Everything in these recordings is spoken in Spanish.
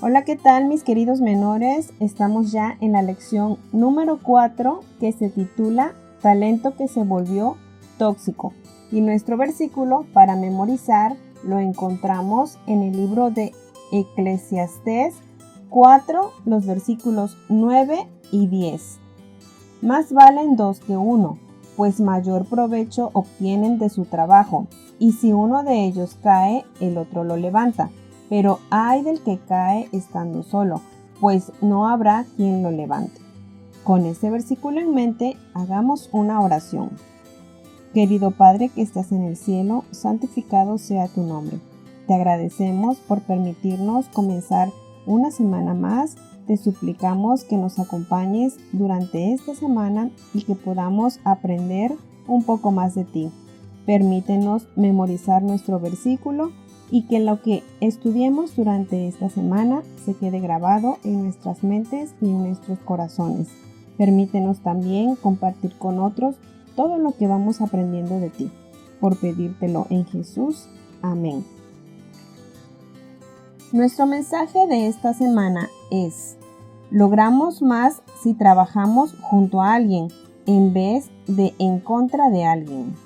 Hola, ¿qué tal mis queridos menores? Estamos ya en la lección número 4 que se titula Talento que se volvió tóxico. Y nuestro versículo para memorizar lo encontramos en el libro de Eclesiastés 4, los versículos 9 y 10. Más valen dos que uno, pues mayor provecho obtienen de su trabajo, y si uno de ellos cae, el otro lo levanta. Pero ay del que cae estando solo, pues no habrá quien lo levante. Con este versículo en mente, hagamos una oración. Querido Padre que estás en el cielo, santificado sea tu nombre. Te agradecemos por permitirnos comenzar una semana más. Te suplicamos que nos acompañes durante esta semana y que podamos aprender un poco más de ti. Permítenos memorizar nuestro versículo y que lo que estudiemos durante esta semana se quede grabado en nuestras mentes y en nuestros corazones. Permítenos también compartir con otros todo lo que vamos aprendiendo de ti. Por pedírtelo en Jesús. Amén. Nuestro mensaje de esta semana es: logramos más si trabajamos junto a alguien en vez de en contra de alguien.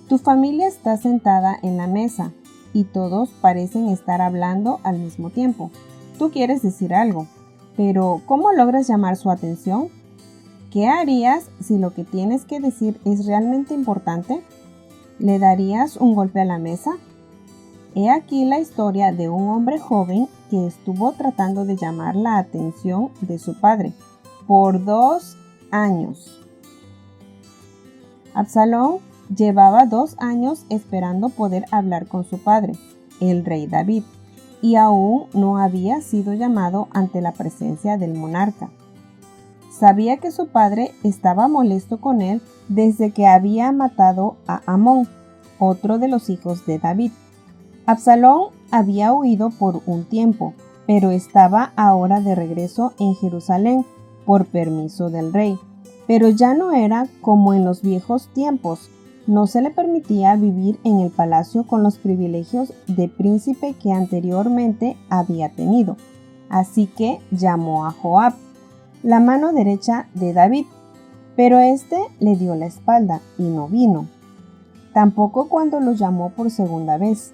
Tu familia está sentada en la mesa y todos parecen estar hablando al mismo tiempo. Tú quieres decir algo, pero ¿cómo logras llamar su atención? ¿Qué harías si lo que tienes que decir es realmente importante? ¿Le darías un golpe a la mesa? He aquí la historia de un hombre joven que estuvo tratando de llamar la atención de su padre por 2 años. Absalón llevaba 2 años esperando poder hablar con su padre, el rey David, y aún no había sido llamado ante la presencia del monarca. Sabía que su padre estaba molesto con él desde que había matado a Amón, otro de los hijos de David. Absalón había huido por un tiempo, pero estaba ahora de regreso en Jerusalén por permiso del rey. Pero ya no era como en los viejos tiempos. No se le permitía vivir en el palacio con los privilegios de príncipe que anteriormente había tenido. Así que llamó a Joab, la mano derecha de David, pero éste le dio la espalda y no vino. Tampoco cuando lo llamó por segunda vez.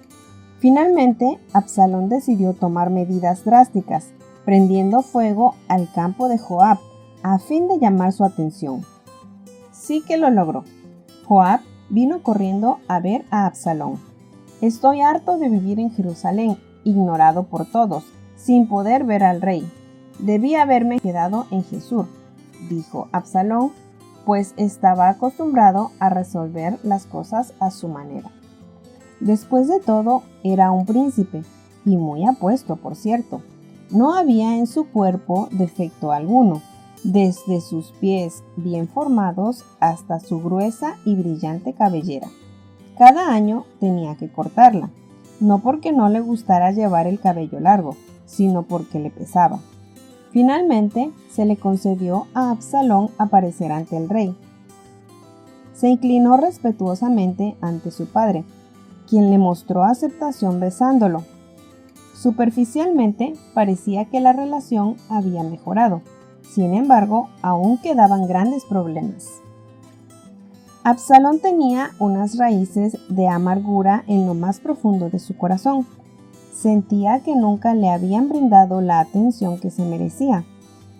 Finalmente, Absalón decidió tomar medidas drásticas, prendiendo fuego al campo de Joab, a fin de llamar su atención. Sí que lo logró. Joab vino corriendo a ver a Absalón. Estoy harto de vivir en Jerusalén, ignorado por todos, sin poder ver al rey. Debí haberme quedado en Jesús, dijo Absalón, pues estaba acostumbrado a resolver las cosas a su manera. Después de todo, era un príncipe, y muy apuesto, por cierto. No había en su cuerpo defecto alguno, desde sus pies bien formados hasta su gruesa y brillante cabellera. Cada año tenía que cortarla, no porque no le gustara llevar el cabello largo, sino porque le pesaba. Finalmente, se le concedió a Absalón aparecer ante el rey. Se inclinó respetuosamente ante su padre, quien le mostró aceptación besándolo. Superficialmente, parecía que la relación había mejorado. Sin embargo, aún quedaban grandes problemas. Absalón tenía unas raíces de amargura en lo más profundo de su corazón. Sentía que nunca le habían brindado la atención que se merecía,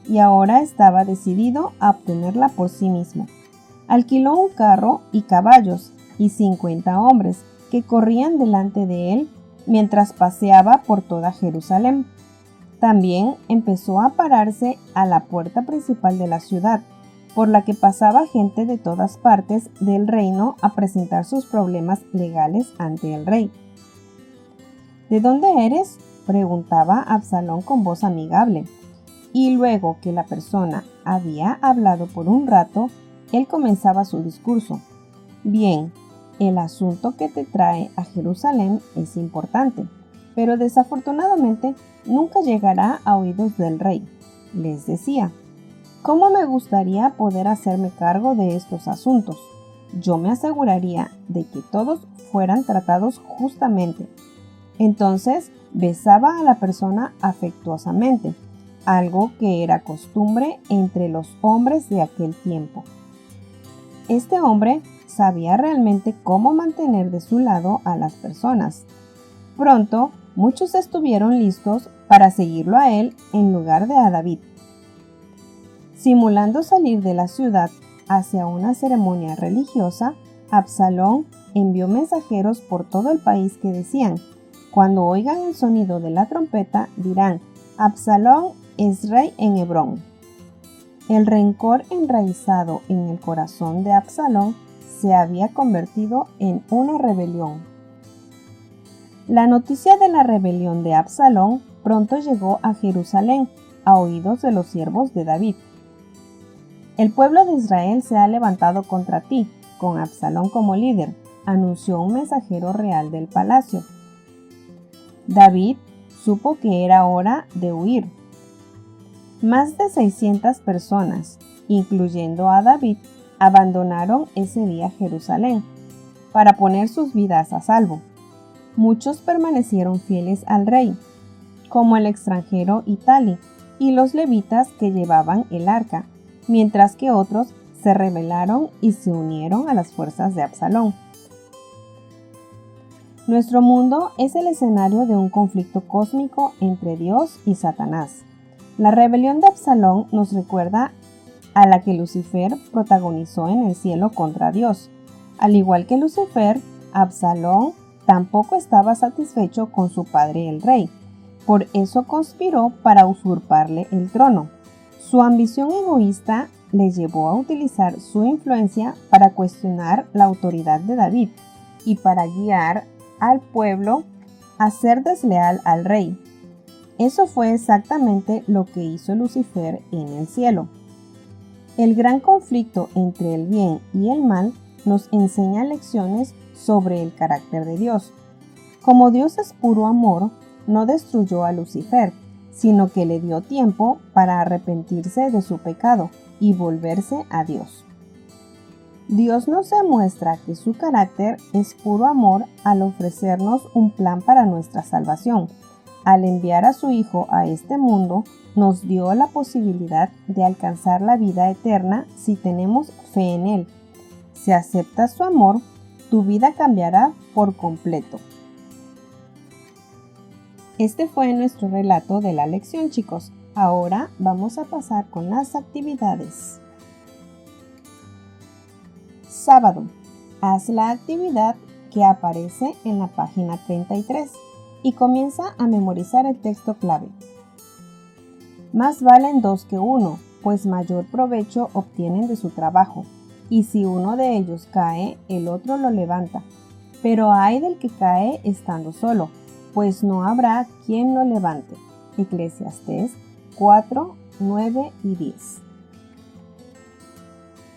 y ahora estaba decidido a obtenerla por sí mismo. Alquiló un carro y caballos y 50 hombres que corrían delante de él mientras paseaba por toda Jerusalén. También empezó a pararse a la puerta principal de la ciudad, por la que pasaba gente de todas partes del reino a presentar sus problemas legales ante el rey. ¿De dónde eres?, preguntaba Absalón con voz amigable. Y luego que la persona había hablado por un rato, él comenzaba su discurso. Bien, el asunto que te trae a Jerusalén es importante, pero desafortunadamente nunca llegará a oídos del rey, les decía. ¿Cómo me gustaría poder hacerme cargo de estos asuntos? Yo me aseguraría de que todos fueran tratados justamente. Entonces besaba a la persona afectuosamente, algo que era costumbre entre los hombres de aquel tiempo. Este hombre sabía realmente cómo mantener de su lado a las personas. Pronto, muchos estuvieron listos para seguirlo a él en lugar de a David. Simulando salir de la ciudad hacia una ceremonia religiosa, Absalón envió mensajeros por todo el país que decían: cuando oigan el sonido de la trompeta, dirán: Absalón es rey en Hebrón. El rencor enraizado en el corazón de Absalón se había convertido en una rebelión. La noticia de la rebelión de Absalón pronto llegó a Jerusalén, a oídos de los siervos de David. El pueblo de Israel se ha levantado contra ti, con Absalón como líder, anunció un mensajero real del palacio. David supo que era hora de huir. Más de 600 personas, incluyendo a David, abandonaron ese día Jerusalén para poner sus vidas a salvo. Muchos permanecieron fieles al rey, como el extranjero Itali y los levitas que llevaban el arca, mientras que otros se rebelaron y se unieron a las fuerzas de Absalón. Nuestro mundo es el escenario de un conflicto cósmico entre Dios y Satanás. La rebelión de Absalón nos recuerda a la que Lucifer protagonizó en el cielo contra Dios. Al igual que Lucifer, Absalón tampoco estaba satisfecho con su padre el rey. Por eso conspiró para usurparle el trono. Su ambición egoísta le llevó a utilizar su influencia para cuestionar la autoridad de David y para guiar al pueblo a ser desleal al rey. Eso fue exactamente lo que hizo Lucifer en el cielo. El gran conflicto entre el bien y el mal nos enseña lecciones sobre el carácter de Dios. Como Dios es puro amor, no destruyó a Lucifer, sino que le dio tiempo para arrepentirse de su pecado y volverse a Dios. Dios nos demuestra que su carácter es puro amor al ofrecernos un plan para nuestra salvación. Al enviar a su Hijo a este mundo, nos dio la posibilidad de alcanzar la vida eterna si tenemos fe en Él. Si aceptas su amor, tu vida cambiará por completo. Este fue nuestro relato de la lección, chicos. Ahora vamos a pasar con las actividades. Sábado. Haz la actividad que aparece en la página 33 y comienza a memorizar el texto clave. Más valen dos que uno, pues mayor provecho obtienen de su trabajo. Y si uno de ellos cae, el otro lo levanta. Pero ay del que cae estando solo, pues no habrá quien lo levante. Eclesiastés 4, 9 y 10.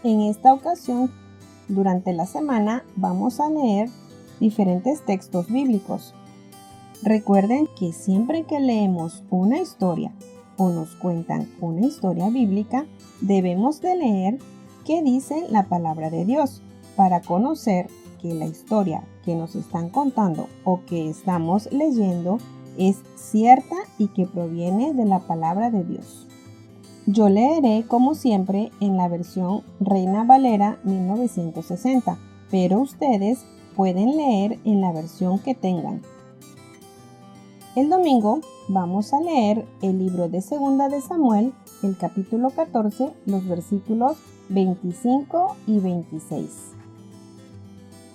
En esta ocasión, durante la semana, vamos a leer diferentes textos bíblicos. Recuerden que siempre que leemos una historia o nos cuentan una historia bíblica, debemos de leer qué dice la palabra de Dios para conocer que la historia que nos están contando o que estamos leyendo es cierta y que proviene de la palabra de Dios. Yo leeré como siempre en la versión Reina Valera 1960, pero ustedes pueden leer en la versión que tengan. El domingo vamos a leer el libro de Segunda de Samuel, el capítulo 14, los versículos 25 y 26.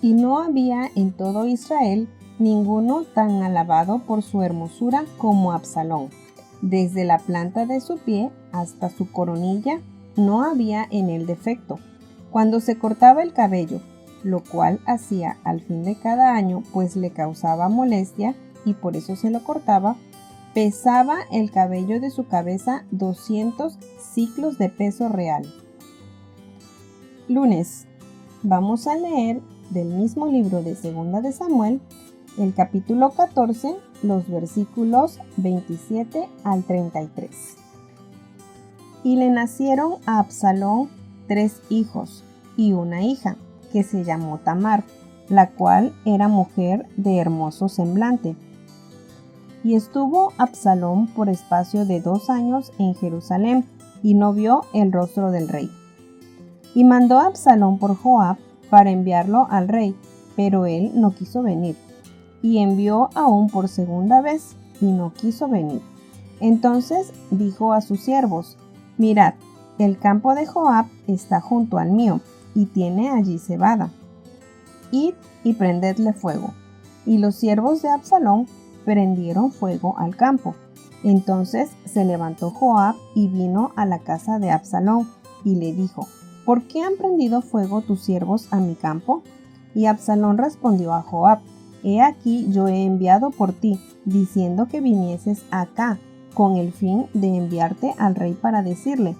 Y no había en todo Israel ninguno tan alabado por su hermosura como Absalón. Desde la planta de su pie hasta su coronilla no había en él defecto. Cuando se cortaba el cabello, lo cual hacía al fin de cada año, pues le causaba molestia y por eso se lo cortaba, pesaba el cabello de su cabeza 200 siclos de peso real. Lunes, vamos a leer del mismo libro de Segunda de Samuel, el capítulo 14, los versículos 27 al 33. Y le nacieron a Absalón 3 hijos y una hija, que se llamó Tamar, la cual era mujer de hermoso semblante. Y estuvo Absalón por espacio de 2 años en Jerusalén, y no vio el rostro del rey. Y mandó a Absalón por Joab para enviarlo al rey, pero él no quiso venir. Y envió aún por segunda vez, y no quiso venir. Entonces dijo a sus siervos: Mirad, el campo de Joab está junto al mío, y tiene allí cebada. Id y prendedle fuego. Y los siervos de Absalón prendieron fuego al campo. Entonces se levantó Joab y vino a la casa de Absalón, y le dijo: ¿Por qué han prendido fuego tus siervos a mi campo? Y Absalón respondió a Joab: He aquí yo he enviado por ti, diciendo que vinieses acá, con el fin de enviarte al rey para decirle: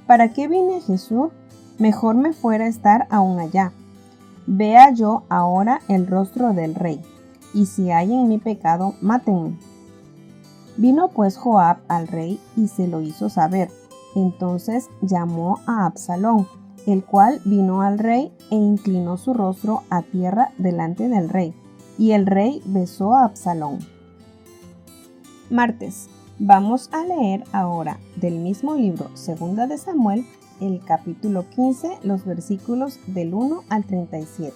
¿Para qué vine a Jesús? Mejor me fuera estar aún allá. Vea yo ahora el rostro del rey, y si hay en mí pecado, mátenme. Vino pues Joab al rey y se lo hizo saber. Entonces llamó a Absalón, el cual vino al rey e inclinó su rostro a tierra delante del rey, y el rey besó a Absalón. Martes. Vamos a leer ahora del mismo libro 2 de Samuel, el capítulo 15, los versículos del 1 al 37.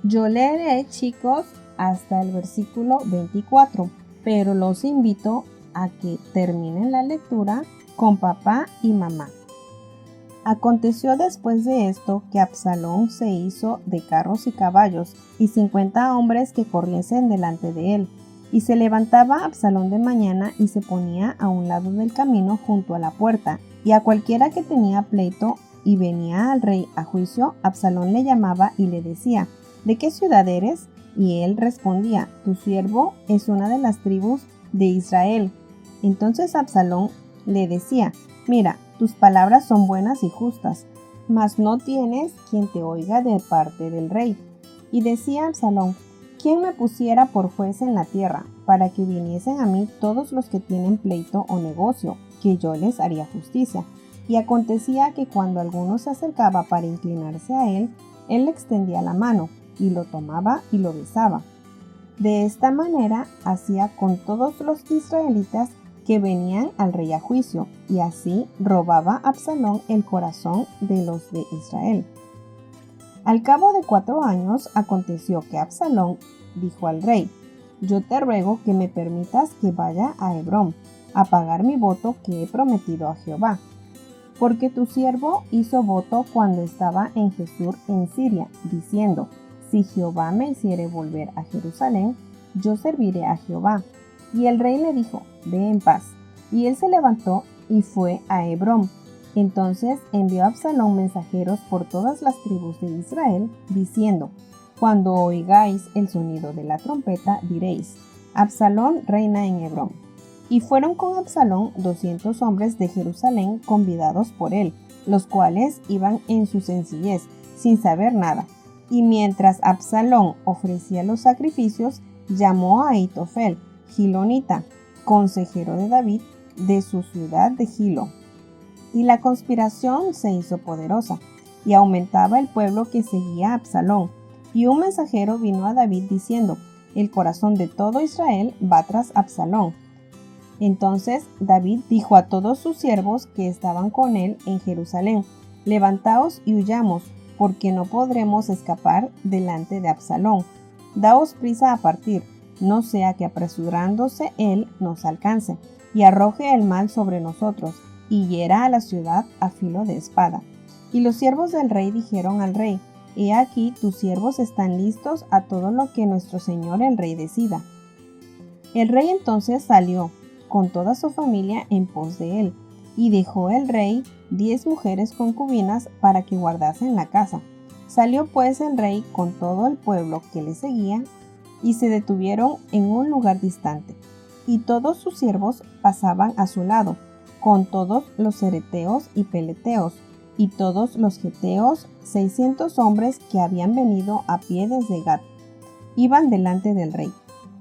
Yo leeré, chicos, hasta el versículo 24, pero los invito a que terminen la lectura con papá y mamá. Aconteció después de esto que Absalón se hizo de carros y caballos y 50 hombres que corriesen delante de él. Y se levantaba Absalón de mañana y se ponía a un lado del camino junto a la puerta, y a cualquiera que tenía pleito y venía al rey a juicio, Absalón le llamaba y le decía: ¿De qué ciudad eres? Y él respondía: Tu siervo es una de las tribus de Israel. Entonces Absalón le decía: Mira, tus palabras son buenas y justas, mas no tienes quien te oiga de parte del rey. Y decía Absalón: ¿Quién me pusiera por juez en la tierra, para que viniesen a mí todos los que tienen pleito o negocio, que yo les haría justicia? Y acontecía que cuando alguno se acercaba para inclinarse a él le extendía la mano, y lo tomaba y lo besaba. De esta manera hacía con todos los israelitas que venían al rey a juicio, y así robaba Absalón el corazón de los de Israel. Al cabo de 4 años aconteció que Absalón dijo al rey: Yo te ruego que me permitas que vaya a Hebrón a pagar mi voto que he prometido a Jehová. Porque tu siervo hizo voto cuando estaba en Jesús en Siria, diciendo: Si Jehová me hiciere volver a Jerusalén, yo serviré a Jehová. Y el rey le dijo: Ve en paz. Y él se levantó y fue a Hebrón. Entonces envió Absalón mensajeros por todas las tribus de Israel, diciendo: Cuando oigáis el sonido de la trompeta, diréis: Absalón reina en Hebrón. Y fueron con Absalón 200 hombres de Jerusalén convidados por él, los cuales iban en su sencillez, sin saber nada. Y mientras Absalón ofrecía los sacrificios, llamó a Ahitofel, gilonita, consejero de David, de su ciudad de Gilo. Y la conspiración se hizo poderosa, y aumentaba el pueblo que seguía a Absalón. Y un mensajero vino a David diciendo: El corazón de todo Israel va tras Absalón. Entonces David dijo a todos sus siervos que estaban con él en Jerusalén: Levantaos y huyamos, porque no podremos escapar delante de Absalón. Daos prisa a partir, no sea que apresurándose él nos alcance, y arroje el mal sobre nosotros, y hiera a la ciudad a filo de espada. Y los siervos del rey dijeron al rey: He aquí tus siervos están listos a todo lo que nuestro señor el rey decida. El rey entonces salió con toda su familia en pos de él, y dejó el rey 10 mujeres concubinas para que guardasen la casa. Salió pues el rey con todo el pueblo que le seguía, y se detuvieron en un lugar distante, y todos sus siervos pasaban a su lado, con todos los cereteos y peleteos, y todos los geteos, 600 hombres que habían venido a pie desde Gat, iban delante del rey.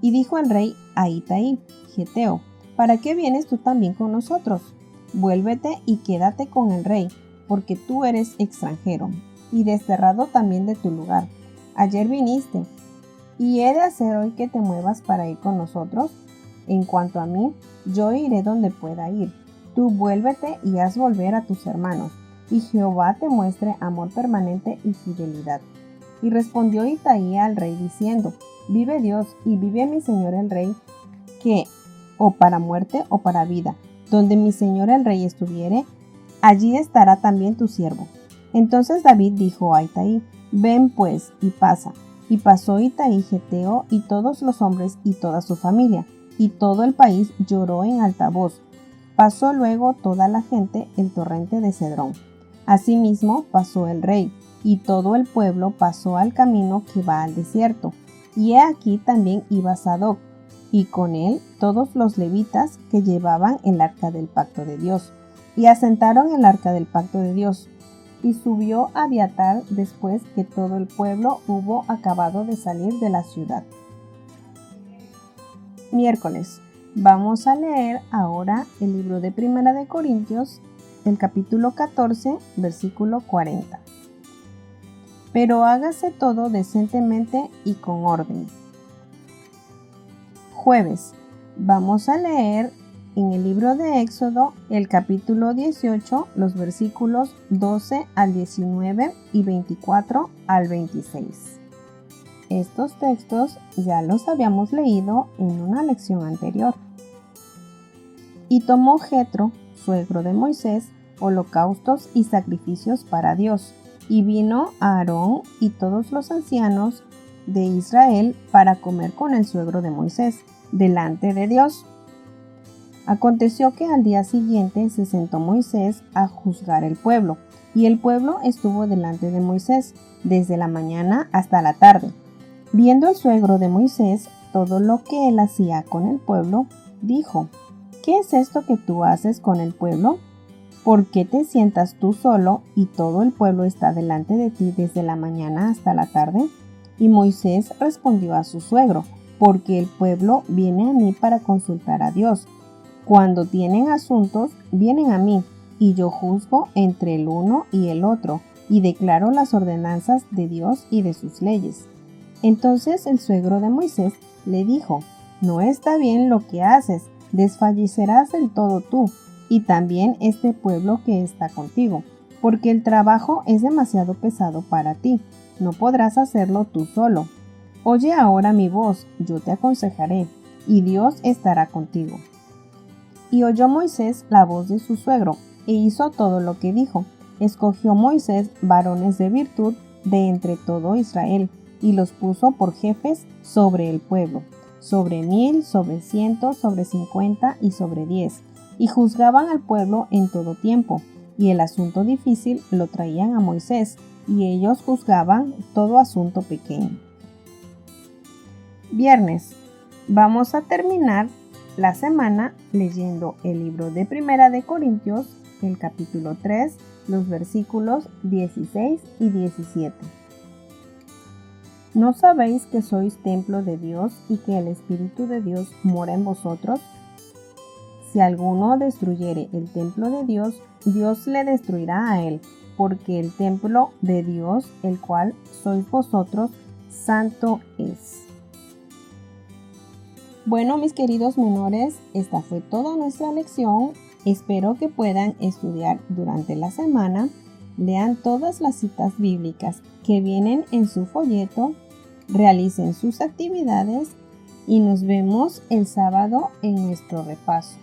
Y dijo el rey a Itaí, geteo: ¿Para qué vienes tú también con nosotros? Vuélvete y quédate con el rey, porque tú eres extranjero, y desterrado también de tu lugar. Ayer viniste, ¿y he de hacer hoy que te muevas para ir con nosotros? En cuanto a mí, yo iré donde pueda ir. Tú vuélvete y haz volver a tus hermanos, y Jehová te muestre amor permanente y fidelidad. Y respondió Itaí al rey diciendo: Vive Dios y vive mi señor el rey, que o para muerte o para vida, donde mi señor el rey estuviere, allí estará también tu siervo. Entonces David dijo a Itaí: Ven pues y pasa. Y pasó Itaí Geteo y todos los hombres y toda su familia, y todo el país lloró en alta voz. Pasó luego toda la gente el torrente de Cedrón. Asimismo pasó el rey, y todo el pueblo pasó al camino que va al desierto. Y he aquí también iba Sadoc, y con él todos los levitas que llevaban el arca del pacto de Dios, y asentaron el arca del pacto de Dios. Y subió Abiatar después que todo el pueblo hubo acabado de salir de la ciudad. Miércoles. Vamos a leer ahora el libro de Primera de Corintios, el capítulo 14, versículo 40. Pero hágase todo decentemente y con orden. Jueves. Vamos a leer en el libro de Éxodo el capítulo 18, los versículos 12 al 19 y 24 al 26. Estos textos ya los habíamos leído en una lección anterior. Y tomó Jetro, suegro de Moisés, holocaustos y sacrificios para Dios, y vino a Aarón y todos los ancianos de Israel para comer con el suegro de Moisés, delante de Dios. Aconteció que al día siguiente se sentó Moisés a juzgar el pueblo, y el pueblo estuvo delante de Moisés desde la mañana hasta la tarde. Viendo el suegro de Moisés todo lo que él hacía con el pueblo, dijo: ¿Qué es esto que tú haces con el pueblo? ¿Por qué te sientas tú solo y todo el pueblo está delante de ti desde la mañana hasta la tarde? Y Moisés respondió a su suegro: porque el pueblo viene a mí para consultar a Dios. Cuando tienen asuntos, vienen a mí, y yo juzgo entre el uno y el otro, y declaro las ordenanzas de Dios y de sus leyes. Entonces el suegro de Moisés le dijo: No está bien lo que haces, desfallecerás del todo tú, y también este pueblo que está contigo, porque el trabajo es demasiado pesado para ti, no podrás hacerlo tú solo. Oye ahora mi voz, yo te aconsejaré, y Dios estará contigo. Y oyó Moisés la voz de su suegro, e hizo todo lo que dijo. Escogió Moisés varones de virtud de entre todo Israel, y los puso por jefes sobre el pueblo, sobre 1000, sobre 100, sobre 50 y sobre 10, y juzgaban al pueblo en todo tiempo, y el asunto difícil lo traían a Moisés, y ellos juzgaban todo asunto pequeño. Viernes. Vamos a terminar la semana leyendo el libro de Primera de Corintios, el capítulo 3, los versículos 16 y 17. ¿No sabéis que sois templo de Dios y que el Espíritu de Dios mora en vosotros? Si alguno destruyere el templo de Dios, Dios le destruirá a él, porque el templo de Dios, el cual sois vosotros, santo es. Bueno, mis queridos menores, esta fue toda nuestra lección. Espero que puedan estudiar durante la semana. Lean todas las citas bíblicas que vienen en su folleto, realicen sus actividades y nos vemos el sábado en nuestro repaso.